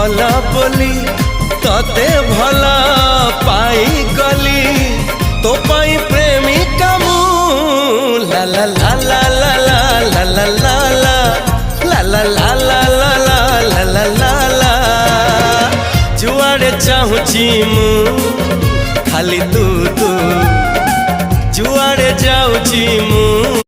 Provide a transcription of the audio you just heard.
भला बोली तते भला पाई गली तो पाई प्रेमिका मु ला ला ला ला ला ला ला ला ला ला ला ला ला ला ला ला ला जुआड़े चाहूची मु खाली तू तू जुआड़े जाऊची मु